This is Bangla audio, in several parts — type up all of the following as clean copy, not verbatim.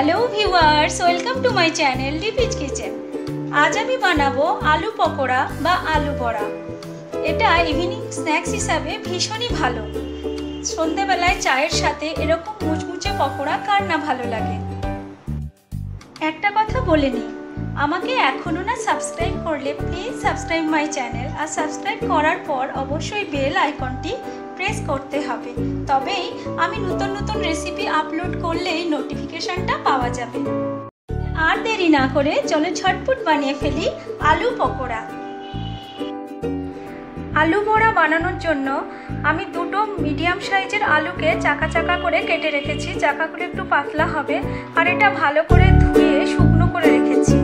Hello viewers, welcome to my channel ডিপিজ কিচেন। আজ আমি বানাবো আলু পকোড়া বা আলু বড়া। এটা ইভিনিং স্ন্যাক্স হিসাবে ভীষণই ভালো। সন্ধ্যাবেলায় চায়ের সাথে এরকম মুচমুচে পকোড়া কার না ভালো লাগে। একটা কথা বলে নিই, আমাকে এখনো না সাবস্ক্রাইব করলে প্লিজ সাবস্ক্রাইব মাই চ্যানেল। আর সাবস্ক্রাইব করার পর অবশ্যই বেল আইকনটি প্রেস করতে হবে, তবেই আমি নতুন নতুন রেসিপি আপলোড করলেই নোটিফিকেশনটা পাওয়া যাবে। আর দেরি না করে চলো ঝটপট বানিয়ে ফেলি আলু পকোড়া। আলু বড়া বানানোর জন্য আমি দুটো মিডিয়াম সাইজের আলুকে চাকা চাকা করে কেটে রেখেছি। চাকাগুলো একটু পাতলা হবে আর এটা ভালো করে ধুয়ে শুকনো করে রেখেছি।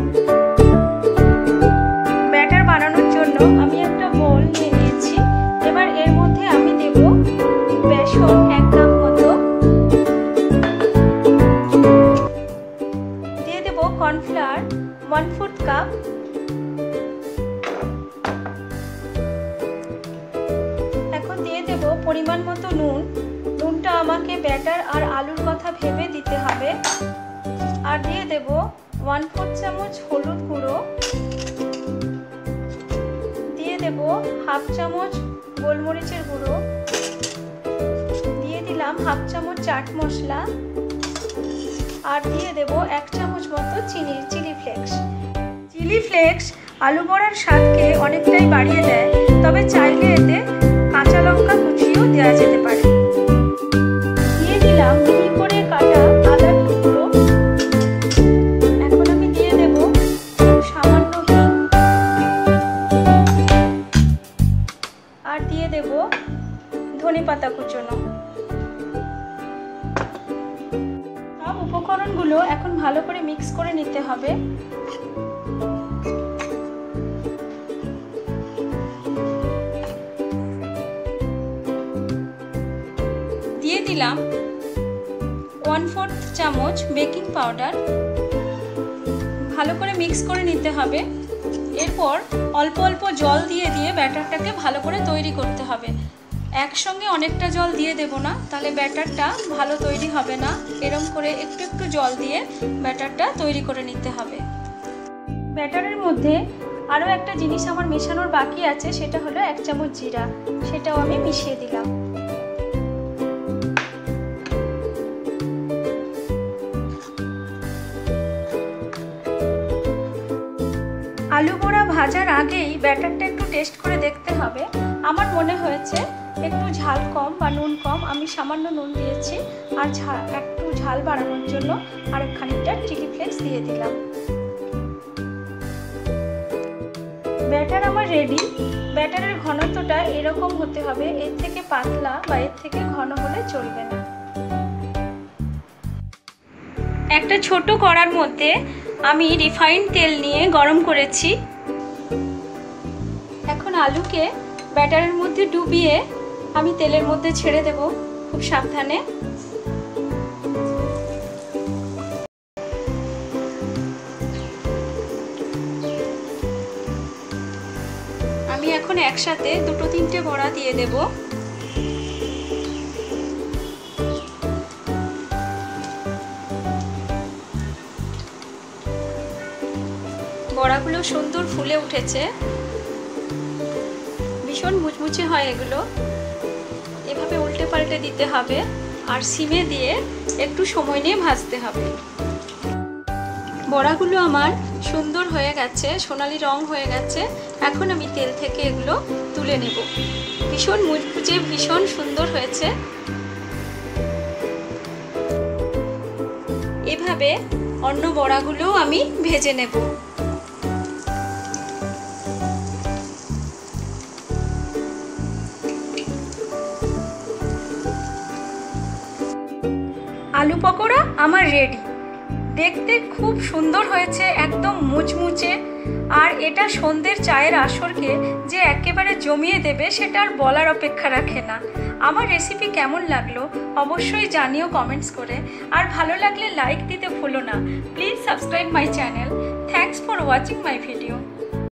ব্যাটার বানানোর জন্য আমি একটা বোল নিয়ে নিয়েছি। এবার এর মধ্যে আমি দেব বেসন 1 কাপ মতো, দিয়ে দেব কর্নফ্লাওয়ার 1/4 কাপ, এখন দিয়ে দেব পরিমাণ মতো নুন। নুনটা আমাকে ব্যাটার আর আলুর কথা ভেবে দিতে হবে। আর দিয়ে দেব 1/4 চামচ হলুদ গুঁড়ো, দিয়ে দেব 1/2 চামচ গোলমরিচের গুঁড়ো, দিয়ে দিলাম 1/2 চামচ চাট মশলা, আর দিয়ে দেব 1 চামচ মতো চিলি ফ্লেক্স। চিলি ফ্লেক্স আলু বড়ার স্বাদকে অনেকটাই বাড়িয়ে দেয়, তবে চাইলে এতে কাঁচা লঙ্কা কুচিও দেওয়া যেতে পারে। দিয়ে দিলাম মিহি করে কাটা আদার টুকরো। এখন আমি দিয়ে দেব সামান্য হিং, আর দিয়ে দেব ধনেপাতা কুচনো। সব উপকরণগুলো এখন ভালো করে মিক্স করে নিতে হবে। দিয়ে দিলাম 1/4 চামচ বেকিং পাউডার। ভালো করে মিক্স করে নিতে হবে। এরপর অল্প অল্প জল দিয়ে দিয়ে ব্যাটারটাকে ভালো করে তৈরি করতে হবে। একসঙ্গে অনেকটা জল দিয়ে দেব না, তাহলে ব্যাটারটা ভালো তৈরি হবে না। এরকম করে একটু একটু জল দিয়ে ব্যাটারটা তৈরি করে নিতে হবে। ব্যাটারের মধ্যে আরও একটা জিনিস আমার মেশানোর বাকি আছে, সেটা হলো 1 চামচ জিরা। সেটাও আমি মিশিয়ে দিলাম। আলু বড়া ভাজার আগেই ব্যাটারটা একটু টেস্ট করে দেখতে হবে। আমার মনে হয়েছে একটু ঝাল কম বা নুন কম, আমি সামান্য নুন দিয়েছি। আর একটু ঝাল বাড়ানোর জন্য আর খানিকটা চিলি ফ্লেক্স দিয়ে দিলাম। ব্যাটার আমার রেডি। ব্যাটারের ঘনত্বটা এরকম হতে হবে, এর থেকে পাতলা বা এর থেকে ঘন হলে চলবে না। একটা ছোট কড়ার মধ্যে আমি রিফাইন্ড তেল নিয়ে গরম করেছি। এখন আলুকে ব্যাটারের মধ্যে ডুবিয়ে আমি তেলের মধ্যে ছেড়ে দেব খুব সাবধানে। আমি এখন একসাথে 2-3টে বড়া দিয়ে দেব। বড়াগুলো সুন্দর ফুলে উঠেছে, ভীষণ মুচমুচে হয় এগুলো। এভাবে উল্টে পাল্টে দিতে হবে আর সিমে দিয়ে একটু সময় নিয়ে ভাজতে হবে। বড়াগুলো আমার সুন্দর হয়ে গেছে, সোনালি রং হয়ে গেছে। এখন আমি তেল থেকে এগুলো তুলে নেব। ভীষণ মুচমুচে, ভীষণ সুন্দর হয়েছে। এভাবে অন্য বড়াগুলোও আমি ভেজে নেব। আলু পকোড়া আমার রেডি। দেখতে খুব সুন্দর হয়েছে, একদম মুচমুচে। আর এটা সন্ধ্যের চায়ের আসরকে যে একেবারে জমিয়ে দেবে সেটা আর বলার অপেক্ষা রাখে না। আমার রেসিপি কেমন লাগলো অবশ্যই জানিও কমেন্টস করে। আর ভালো লাগলে লাইক দিতে ভুলো না। Please subscribe my channel. Thanks for watching my video.